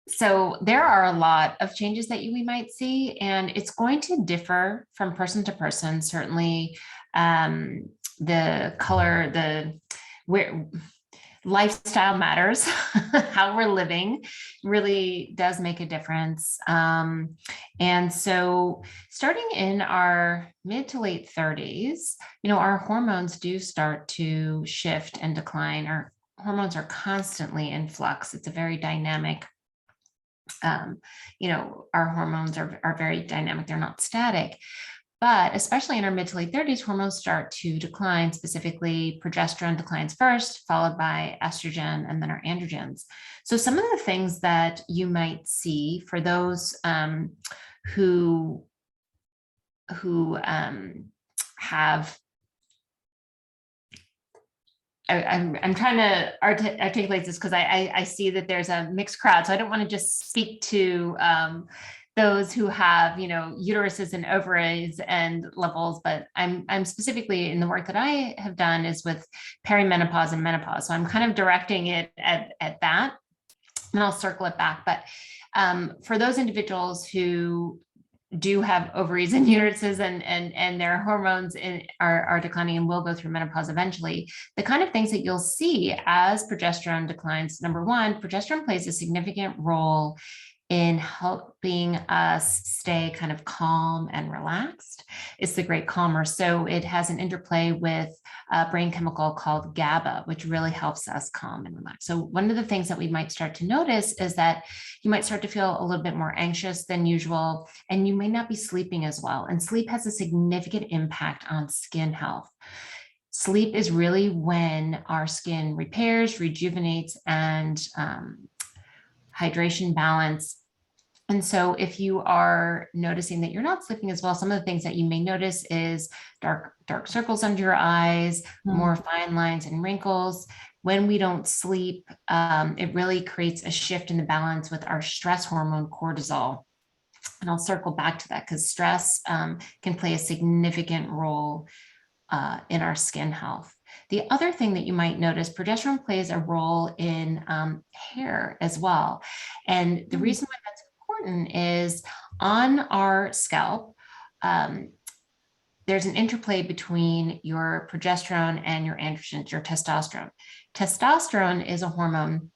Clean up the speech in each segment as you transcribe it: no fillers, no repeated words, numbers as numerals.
So there are a lot of changes that we might see, and it's going to differ from person to person. Certainly, the color, the where lifestyle matters. How we're living really does make a difference. And so, starting in our mid to late 30s, our hormones do start to shift and decline. Our hormones are constantly in flux. It's a very dynamic our hormones are very dynamic, they're not static. But especially in our mid to late 30s, hormones start to decline. Specifically, progesterone declines first, followed by estrogen, and then our androgens. So some of the things that you might see for those who have I'm trying to articulate this because I see that there's a mixed crowd. So I don't want to just speak to those who have, uteruses and ovaries and levels, but I'm specifically in the work that I have done is with perimenopause and menopause. So I'm kind of directing it at that, and I'll circle it back. But for those individuals who do have ovaries and uteruses and their hormones are declining and will go through menopause eventually, the kind of things that you'll see as progesterone declines. Number one, progesterone plays a significant role in helping us stay kind of calm and relaxed. It's the great calmer. So it has an interplay with a brain chemical called GABA, which really helps us calm and relax. So one of the things that we might start to notice is that you might start to feel a little bit more anxious than usual, and you may not be sleeping as well. And sleep has a significant impact on skin health. Sleep is really when our skin repairs, rejuvenates, and hydration balance. And so if you are noticing that you're not sleeping as well, some of the things that you may notice is dark circles under your eyes, more fine lines and wrinkles. When we don't sleep, it really creates a shift in the balance with our stress hormone cortisol. And I'll circle back to that because stress can play a significant role in our skin health. The other thing that you might notice, progesterone plays a role in hair as well. And the reason why that's important is on our scalp, there's an interplay between your progesterone and your androgens, your testosterone. Testosterone is a hormone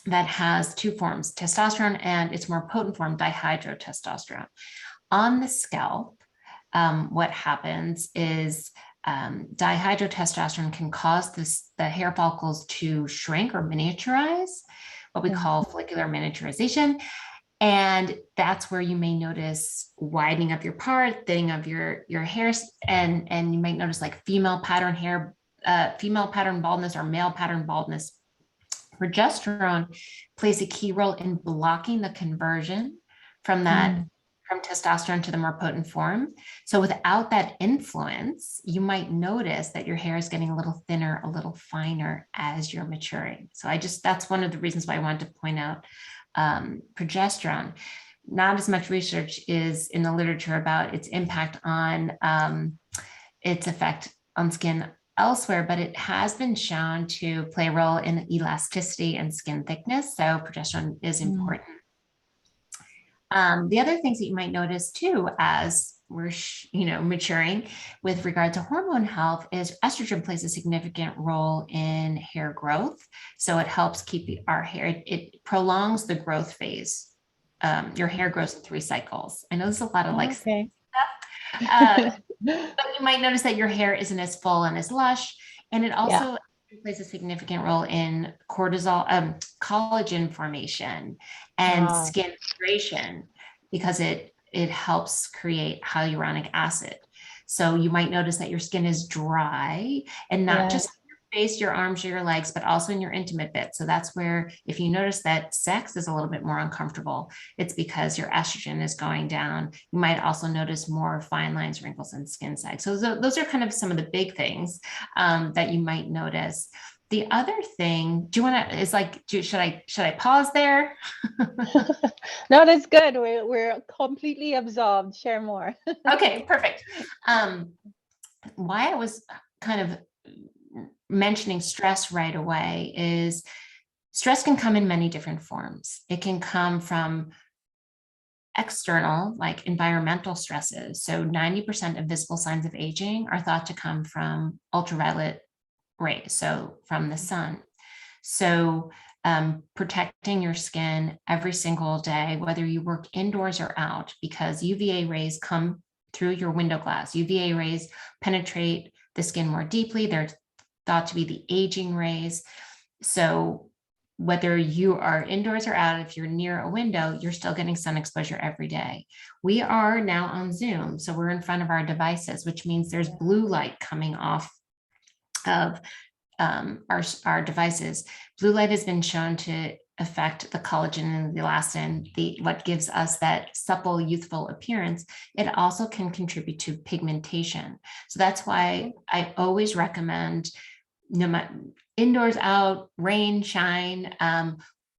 that has two forms, testosterone and its more potent form, dihydrotestosterone. On the scalp, what happens is dihydrotestosterone can cause the hair follicles to shrink or miniaturize, what we call follicular miniaturization. And that's where you may notice widening of your part, thinning of your hair, and you might notice like female pattern baldness or male pattern baldness. Progesterone plays a key role in blocking the conversion from testosterone to the more potent form. So without that influence, you might notice that your hair is getting a little thinner, a little finer as you're maturing. So that's one of the reasons why I wanted to point out progesterone. Not as much research is in the literature about its impact on its effect on skin elsewhere, but it has been shown to play a role in elasticity and skin thickness. So progesterone is important. The other things that you might notice too, as we're maturing with regard to hormone health, is estrogen plays a significant role in hair growth. So it helps keep our hair, it prolongs the growth phase. Your hair grows in 3 cycles. I know there's a lot of stuff. But you might notice that your hair isn't as full and as lush. And it also plays a significant role in collagen formation and skin hydration, because it helps create hyaluronic acid. So you might notice that your skin is dry, and not just your face, your arms, your legs, but also in your intimate bits. So that's where, if you notice that sex is a little bit more uncomfortable, it's because your estrogen is going down. You might also notice more fine lines, wrinkles, and skin sags. So those are kind of some of the big things that you might notice. The other thing, should I pause there? No, that's good. We're completely absorbed. Share more. Okay, perfect. Why I was kind of mentioning stress right away is Stress can come in many different forms. It can come from external, like environmental stresses. So 90% of visible signs of aging are thought to come from ultraviolet rays, so from the sun. So protecting your skin every single day, whether you work indoors or out, because UVA rays come through your window glass. UVA rays penetrate the skin more deeply. They're thought to be the aging rays. So whether you are indoors or out, if you're near a window, you're still getting sun exposure every day. We are now on Zoom, so we're in front of our devices, which means there's blue light coming off of our devices. Blue light has been shown to affect the collagen and the elastin, what gives us that supple, youthful appearance. It also can contribute to pigmentation. So that's why I always recommend, no matter indoors, out, rain, shine,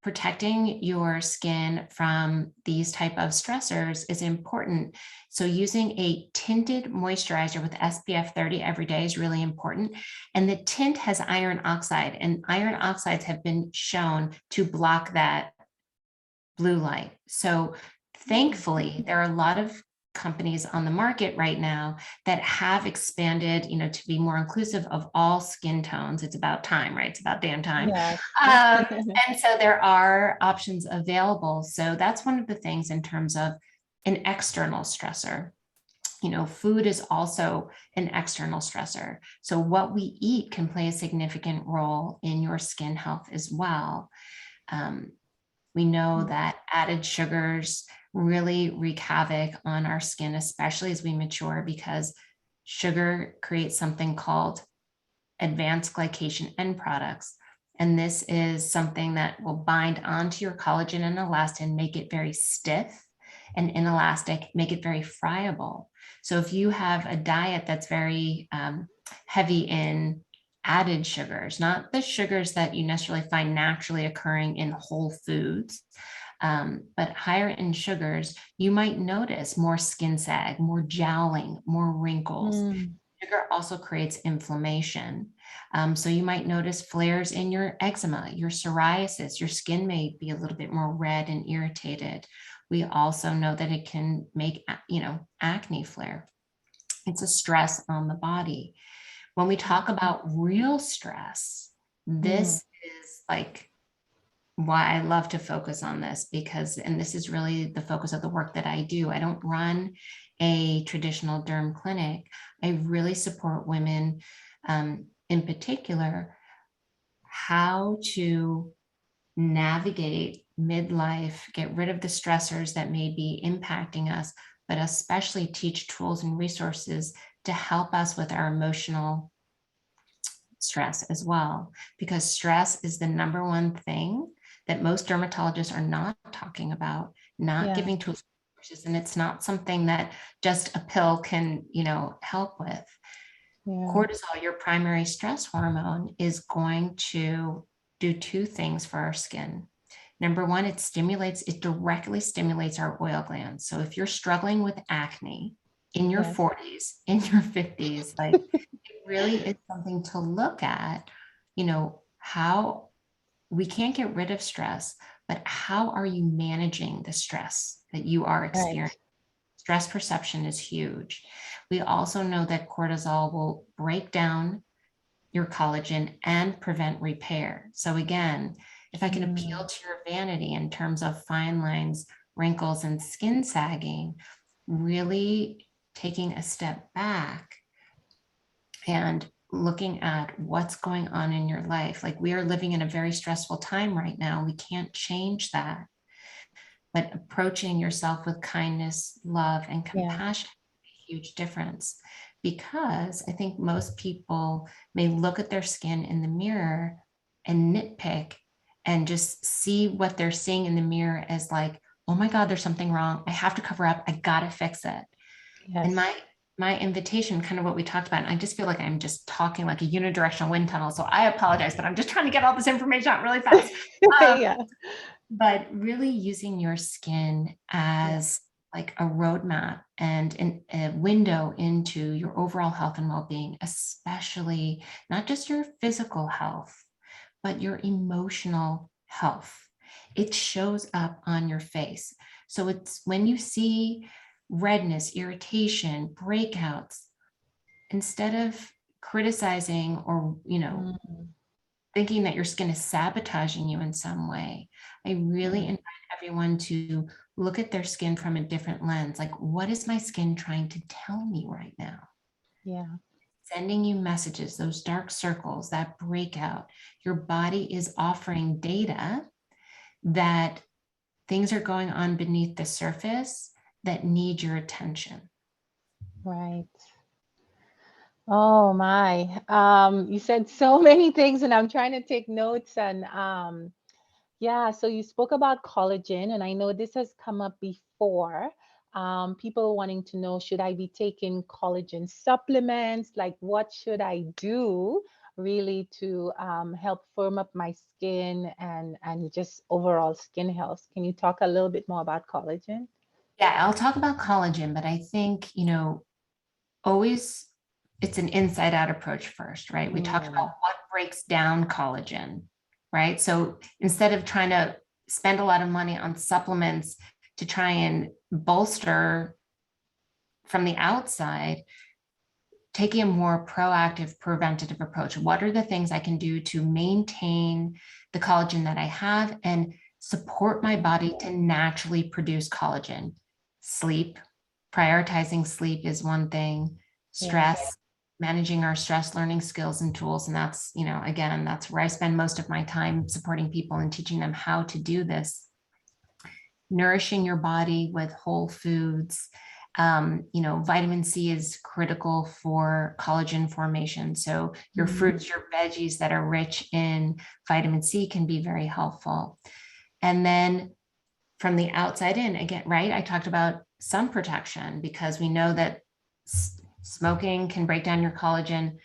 protecting your skin from these type of stressors is important. So using a tinted moisturizer with SPF 30 every day is really important. And the tint has iron oxide, and iron oxides have been shown to block that blue light. So thankfully, there are a lot of companies on the market right now that have expanded, to be more inclusive of all skin tones. It's about time, right? It's about damn time. Yes. And so there are options available. So that's one of the things in terms of an external stressor. Food is also an external stressor. So what we eat can play a significant role in your skin health as well. We know that added sugars really wreak havoc on our skin, especially as we mature, because sugar creates something called advanced glycation end products. And this is something that will bind onto your collagen and elastin, make it very stiff and inelastic, make it very friable. So if you have a diet that's very heavy in added sugars, not the sugars that you necessarily find naturally occurring in whole foods, but higher in sugars, you might notice more skin sag, more jowling, more wrinkles. Sugar also creates inflammation. So you might notice flares in your eczema, your psoriasis. Your skin may be a little bit more red and irritated. We also know that it can make, acne flare. It's a stress on the body. When we talk about real stress, this is like why I love to focus on this, and this is really the focus of the work that I do. I don't run a traditional derm clinic. I really support women, in particular, how to navigate midlife, get rid of the stressors that may be impacting us, but especially teach tools and resources to help us with our emotional stress as well, because stress is the number one thing that most dermatologists are not talking about, not giving tools and resources, and it's not something that just a pill can, help with. Cortisol, your primary stress hormone, is going to do two things for our skin. Number one, it directly stimulates our oil glands. So if you're struggling with acne in your 40s, in your 50s, like it really is something to look at, how we can't get rid of stress, but how are you managing the stress that you are experiencing? Right. Stress perception is huge. We also know that cortisol will break down your collagen and prevent repair. So again, if I can appeal to your vanity in terms of fine lines, wrinkles, and skin sagging, really taking a step back and looking at what's going on in your life. Like, we are living in a very stressful time right now. We can't change that. But approaching yourself with kindness, love, and compassion makes a huge difference. Because I think most people may look at their skin in the mirror and nitpick and just see what they're seeing in the mirror as like, oh my God, there's something wrong. I have to cover up. I gotta fix it. Yes. And my invitation, kind of what we talked about, and I just feel like I'm just talking like a unidirectional wind tunnel. So I apologize, but I'm just trying to get all this information out really fast. But really using your skin as like a roadmap and a window into your overall health and well-being, especially not just your physical health, but your emotional health. It shows up on your face. So it's when you see redness, irritation, breakouts, instead of criticizing or, thinking that your skin is sabotaging you in some way, I really invite everyone to look at their skin from a different lens. Like, what is my skin trying to tell me right now? Yeah. Sending you messages, those dark circles, that breakout. Your body is offering data that things are going on beneath the surface that need your attention. Right. Oh my. You said so many things and I'm trying to take notes and yeah, so you spoke about collagen and I know this has come up before. People wanting to know, should I be taking collagen supplements? Like what should I do really to help firm up my skin and just overall skin health? Can you talk a little bit more about collagen? Yeah, I'll talk about collagen, but I think, always it's an inside out approach first, right? We talked about Mm, what breaks down collagen, right? So instead of trying to spend a lot of money on supplements to try and bolster from the outside, taking a more proactive, preventative approach. What are the things I can do to maintain the collagen that I have and support my body to naturally produce collagen? Sleep, prioritizing sleep is one thing. yes. Stress, managing our stress, learning skills and tools. And that's, again, that's where I spend most of my time supporting people and teaching them how to do this. Nourishing your body with whole foods. Vitamin C is critical for collagen formation. So your fruits, your veggies that are rich in vitamin C can be very helpful. And then from the outside in, again, right? I talked about sun protection because we know that smoking can break down your collagen.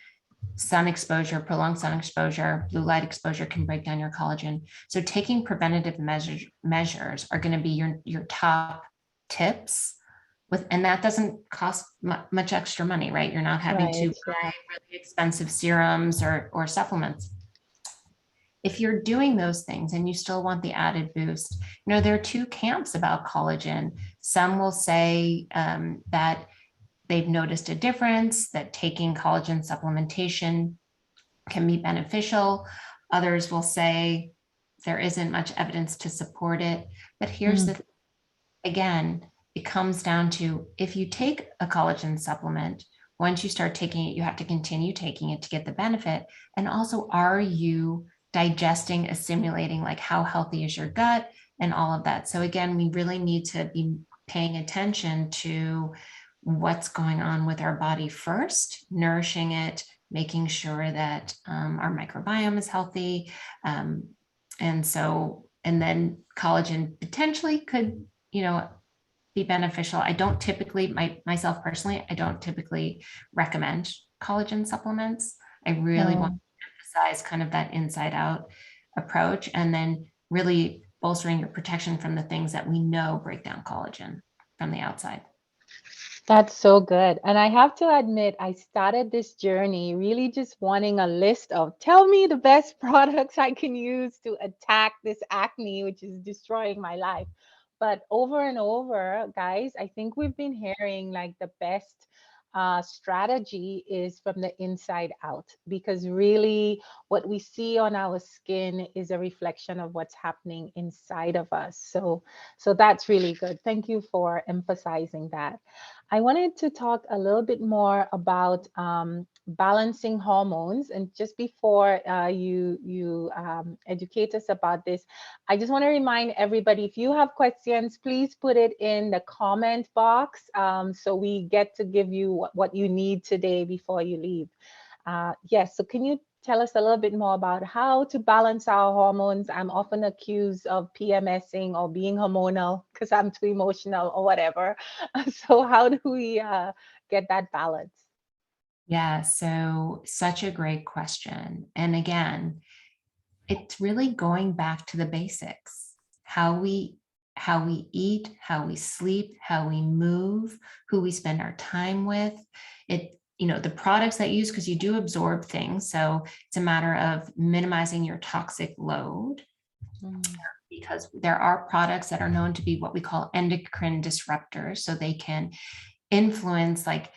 Sun exposure, prolonged sun exposure, blue light exposure can break down your collagen. So taking preventative measures are going to be your top tips and that doesn't cost much extra money, right? You're not having to Right. buy Yeah. really expensive serums or supplements. If you're doing those things and you still want the added boost, there are two camps about collagen. Some will say that they've noticed a difference, that taking collagen supplementation can be beneficial. Others will say there isn't much evidence to support it. But here's Mm, the, again, it comes down to if you take a collagen supplement, once you start taking it, you have to continue taking it to get the benefit. And also, are you digesting, assimilating, like how healthy is your gut and all of that? So again, we really need to be paying attention to what's going on with our body first, nourishing it, making sure that our microbiome is healthy. And then collagen potentially could, be beneficial. I don't typically, myself personally, I don't typically recommend collagen supplements. I really want no. to emphasize kind of that inside out approach and then really bolstering your protection from the things that we know break down collagen from the outside. That's so good. And I have to admit, I started this journey really just wanting a list of tell me the best products I can use to attack this acne, which is destroying my life. But over and over, guys, I think we've been hearing like the best strategy is from the inside out because really what we see on our skin is a reflection of what's happening inside of us. So that's really good. Thank you for emphasizing that. I wanted to talk a little bit more about balancing hormones. And just before you educate us about this, I just want to remind everybody, if you have questions, please put it in the comment box so we get to give you what you need today before you leave. Yes, so can you tell us a little bit more about how to balance our hormones? I'm often accused of PMSing or being hormonal because I'm too emotional or whatever. So how do we get that balance? Yeah, so such a great question. And again, it's really going back to the basics. How we eat, how we sleep, how we move, who we spend our time with. The products that you use, because you do absorb things. So it's a matter of minimizing your toxic load. Mm. because there are products that are known to be what we call endocrine disruptors. So they can influence like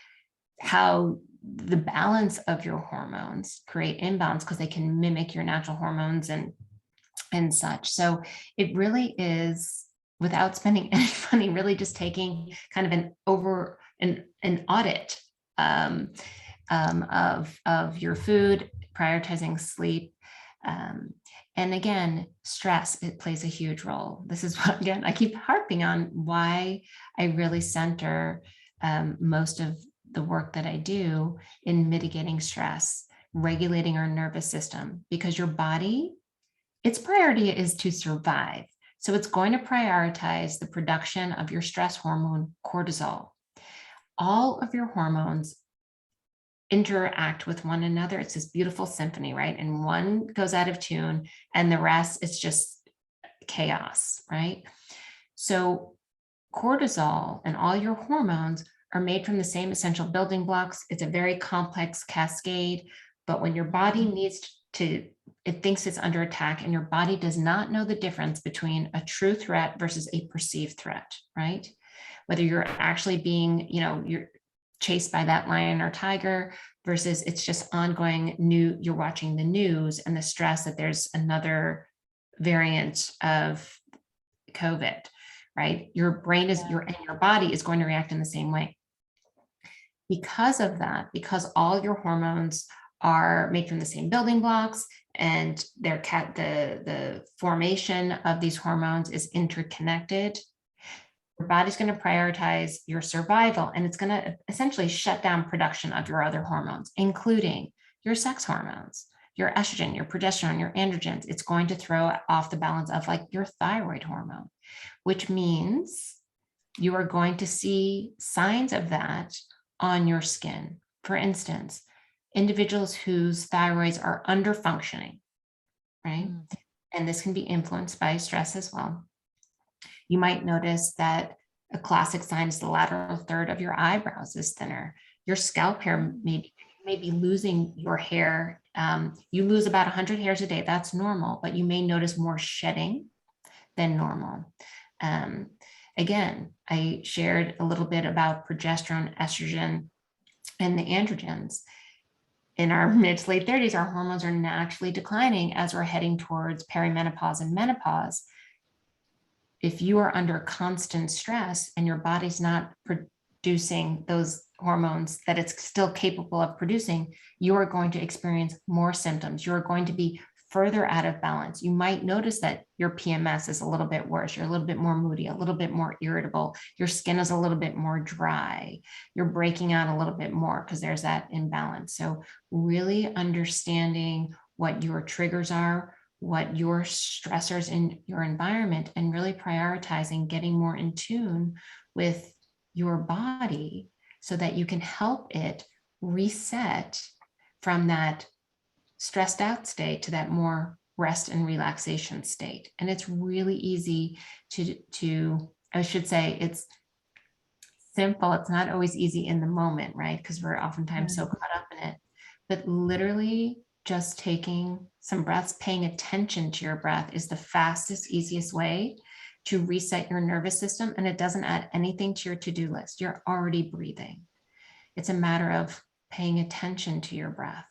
how the balance of your hormones, create imbalance because they can mimic your natural hormones and such. So it really is, without spending any money, really just taking kind of an audit of your food, prioritizing sleep. And again, stress, it plays a huge role. This is what, again, I keep harping on why I really center most of the work that I do in mitigating stress, regulating our nervous system, because your body, its priority is to survive. So it's going to prioritize the production of your stress hormone, cortisol. All of your hormones interact with one another. It's this beautiful symphony, right? And one goes out of tune and the rest is just chaos, right? So cortisol and all your hormones are made from the same essential building blocks. It's a very complex cascade, but when your body needs to, it thinks it's under attack, and your body does not know the difference between a true threat versus a perceived threat, right? Whether you're actually being, you're chased by that lion or tiger versus it's just ongoing you're watching the news and the stress that there's another variant of COVID, right? Your brain is and your body is going to react in the same way. Because of that, because all your hormones are made from the same building blocks and the formation of these hormones is interconnected, your body's going to prioritize your survival, and it's going to essentially shut down production of your other hormones, including your sex hormones, your estrogen, your progesterone, your androgens. It's going to throw off the balance of like your thyroid hormone, which means you are going to see signs of that on your skin. For instance, individuals whose thyroids are under functioning, right? And this can be influenced by stress as well. You might notice that a classic sign is the lateral third of your eyebrows is thinner. Your scalp hair may be losing your hair. You lose about 100 hairs a day. That's normal, but you may notice more shedding than normal. Again, I shared a little bit about progesterone, estrogen, and the androgens. In our mid to late 30s, our hormones are naturally declining as we're heading towards perimenopause and menopause. If you are under constant stress and your body's not producing those hormones that it's still capable of producing, you are going to experience more symptoms. You're going to be further out of balance. You might notice that your PMS is a little bit worse. You're a little bit more moody, a little bit more irritable. Your skin is a little bit more dry. You're breaking out a little bit more because there's that imbalance. So really understanding what your triggers are, what your stressors in your environment, and really prioritizing getting more in tune with your body so that you can help it reset from that stressed out state to that more rest and relaxation state. And it's really easy to I should say it's simple. It's not always easy in the moment, right? Because we're oftentimes so caught up in it. But literally just taking some breaths, paying attention to your breath is the fastest, easiest way to reset your nervous system. And it doesn't add anything to your to-do list. You're already breathing. It's a matter of paying attention to your breath.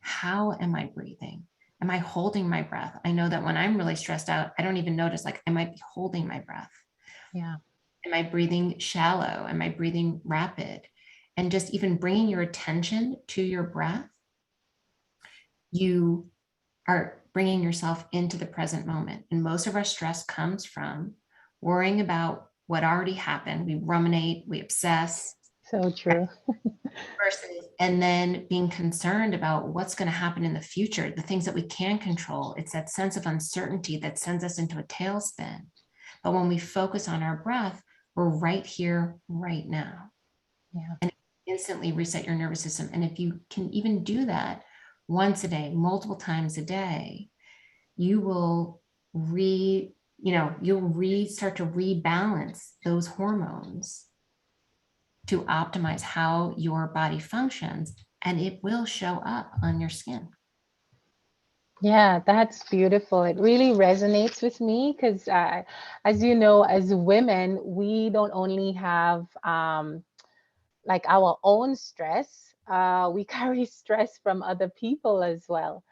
How am I breathing? Am I holding my breath? I know that when I'm really stressed out, I don't even notice, like, I might be holding my breath. Yeah. Am I breathing shallow? Am I breathing rapid? And just even bringing your attention to your breath, you are bringing yourself into the present moment. And most of our stress comes from worrying about what already happened. We ruminate, we obsess. So true. And then being concerned about what's going to happen in the future, the things that we can control. It's that sense of uncertainty that sends us into a tailspin. But when we focus on our breath, we're right here, right now. Yeah. And instantly reset your nervous system. And if you can even do that once a day, multiple times a day, you will start to rebalance those hormones to optimize how your body functions, and it will show up on your skin. Yeah, that's beautiful. It really resonates with me because, as you know, as women, we don't only have like our own stress, we carry stress from other people as well.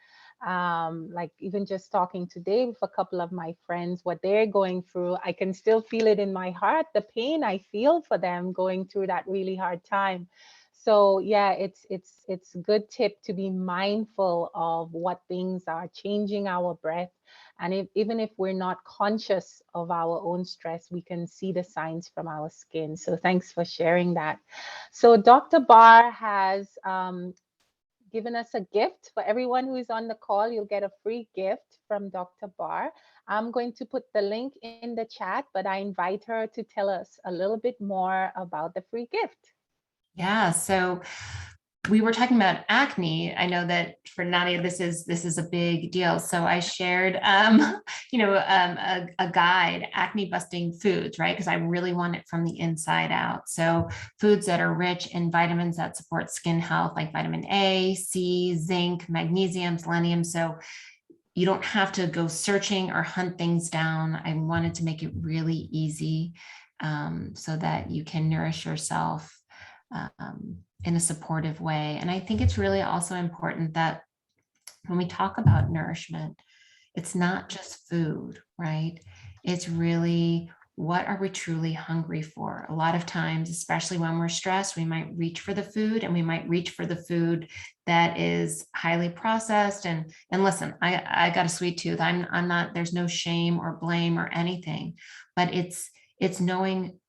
Like even just talking today with a couple of my friends, what they're going through, I can still feel it in my heart, the pain I feel for them going through that really hard time. So yeah, it's a good tip to be mindful of what things are changing our breath. And even if we're not conscious of our own stress, we can see the signs from our skin. So thanks for sharing that. So Dr. Barr has given us a gift for everyone who is on the call. You'll get a free gift from Dr. Barr. I'm going to put the link in the chat, but I invite her to tell us a little bit more about the free gift. Yeah. So we were talking about acne. I know that for Nadia, this is a big deal. So I shared, a guide, acne busting foods, right? Because I really want it from the inside out. So foods that are rich in vitamins that support skin health, like vitamin A, C, zinc, magnesium, selenium. So you don't have to go searching or hunt things down. I wanted to make it really easy, so that you can nourish yourself in a supportive way. And I think it's really also important that when we talk about nourishment, it's not just food, right? It's really, what are we truly hungry for? A lot of times, especially when we're stressed, we might reach for the food, and we might reach for the food that is highly processed. And listen, I got a sweet tooth. I'm not, there's no shame or blame or anything, but it's knowing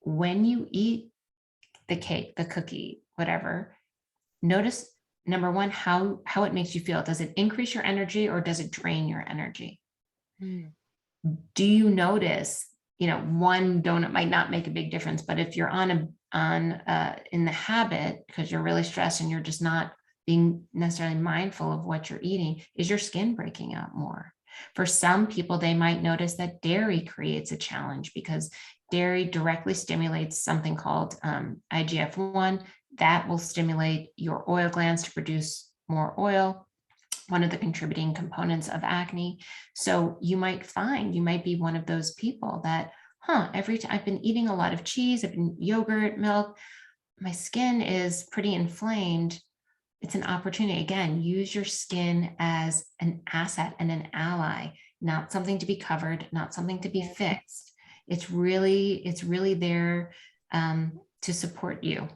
when you eat the cake, the cookie, whatever, notice, number one, how it makes you feel. Does it increase your energy or does it drain your energy? Mm. Do you notice, one donut might not make a big difference, but if you're in the habit because you're really stressed and you're just not being necessarily mindful of what you're eating, is your skin breaking out more? For some people, they might notice that dairy creates a challenge because dairy directly stimulates something called IGF-1 that will stimulate your oil glands to produce more oil, one of the contributing components of acne. So you might be one of those people that, every time I've been eating a lot of cheese, I've been yogurt, milk, my skin is pretty inflamed. It's an opportunity. Again, use your skin as an asset and an ally, not something to be covered, not something to be fixed. It's really there to support you.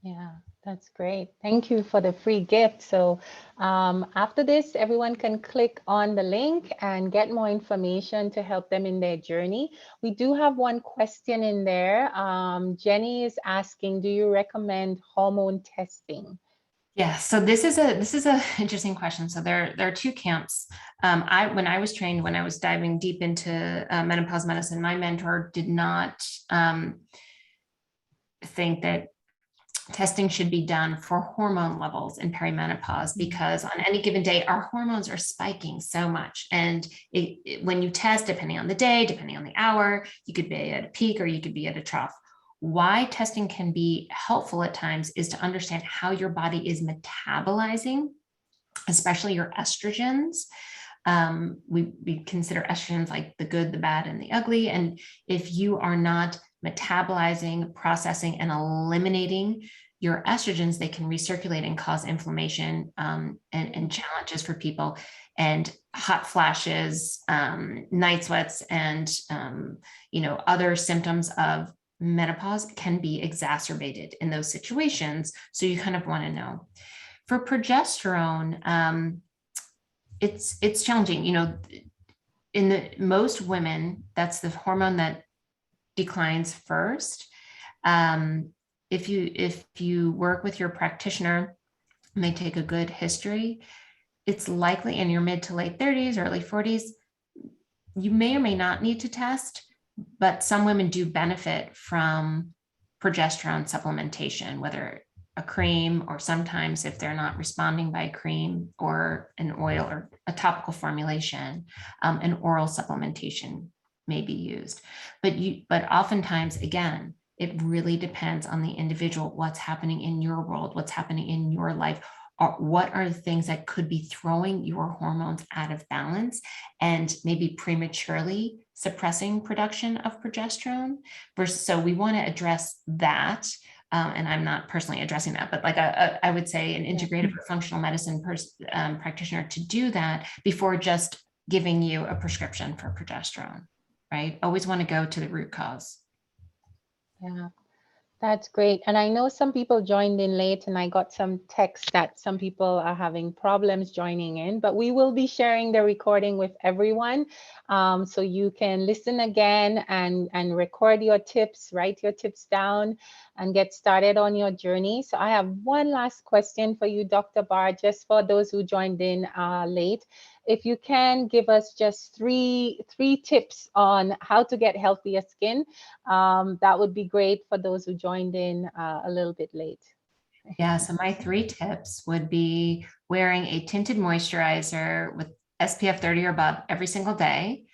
Yeah, that's great. Thank you for the free gift. So after this, everyone can click on the link and get more information to help them in their journey. We do have one question in there. Jenny is asking, do you recommend hormone testing? Yeah, so this is a interesting question. So there are two camps. When I was trained, when I was diving deep into menopause medicine, my mentor did not think that testing should be done for hormone levels in perimenopause, because on any given day, our hormones are spiking so much. And when you test, depending on the day, depending on the hour, you could be at a peak or you could be at a trough. Why testing can be helpful at times is to understand how your body is metabolizing, especially your estrogens. We consider estrogens like the good, the bad, and the ugly. And if you are not metabolizing, processing, and eliminating your estrogens, they can recirculate and cause inflammation, and challenges for people. And hot flashes, night sweats, and other symptoms of menopause can be exacerbated in those situations. So you kind of want to know. For progesterone, it's challenging. In most women, that's the hormone that declines first. If you work with your practitioner and they take a good history, it's likely in your mid to late 30s, early 40s, you may or may not need to test, but some women do benefit from progesterone supplementation, whether a cream, or sometimes if they're not responding by a cream or an oil or a topical formulation, an oral supplementation may be used. But oftentimes, again, it really depends on the individual, what's happening in your world, what's happening in your life. what are the things that could be throwing your hormones out of balance and maybe prematurely suppressing production of progesterone versus, so we want to address that. And I'm not personally addressing that, but like I would say an integrative or functional medicine practitioner to do that before just giving you a prescription for progesterone, right? Always want to go to the root cause. Yeah. That's great. And I know some people joined in late, and I got some text that some people are having problems joining in, but we will be sharing the recording with everyone. So you can listen again and record your tips, write your tips down, and get started on your journey. So I have one last question for you, Dr. Barr, just for those who joined in late. If you can give us just three tips on how to get healthier skin, that would be great for those who joined in a little bit late. Yeah, so my 3 tips would be wearing a tinted moisturizer with SPF 30 or above every single day,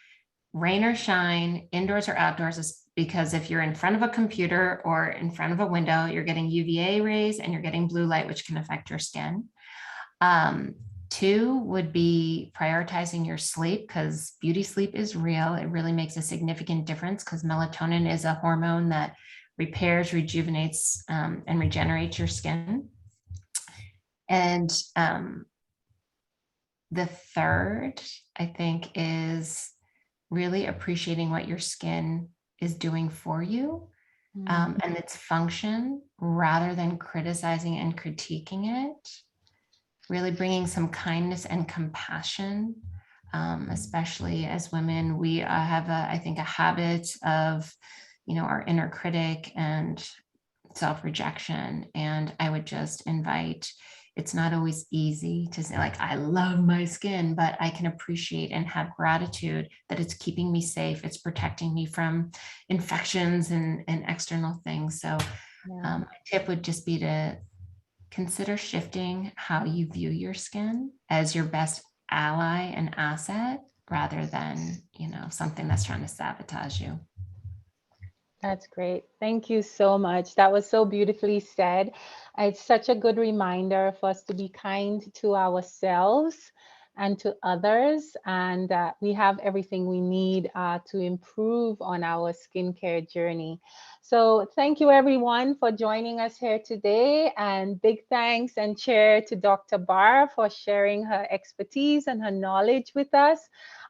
rain or shine, indoors or outdoors, because if you're in front of a computer or in front of a window, you're getting UVA rays and you're getting blue light, which can affect your skin. 2 would be prioritizing your sleep, because beauty sleep is real. It really makes a significant difference because melatonin is a hormone that repairs, rejuvenates, and regenerates your skin. And the third, I think, is really appreciating what your skin is doing for you, and its function, rather than criticizing and critiquing it. Really bringing some kindness and compassion, especially as women. We have, I think, a habit of, our inner critic and self-rejection. And I would just invite, it's not always easy to say, like, I love my skin, but I can appreciate and have gratitude that it's keeping me safe. It's protecting me from infections and external things. So my tip would just be to consider shifting how you view your skin as your best ally and asset, rather than, something that's trying to sabotage you. That's great. Thank you so much. That was so beautifully said. It's such a good reminder for us to be kind to ourselves and to others, and we have everything we need to improve on our skincare journey. So thank you everyone for joining us here today, and big thanks and cheer to Dr. Barr for sharing her expertise and her knowledge with us.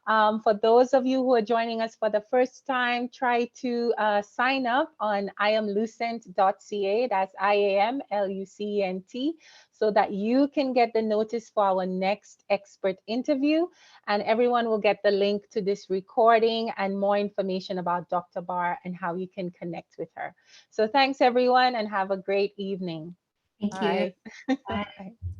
For those of you who are joining us for the first time, try to sign up on iamlucent.ca. That's IAMLUCENT, so that you can get the notice for our next expert interview. And everyone will get the link to this recording and more information about Dr. Barr and how you can connect with her. So thanks everyone, and have a great evening. Thank you. Bye. Bye. Bye.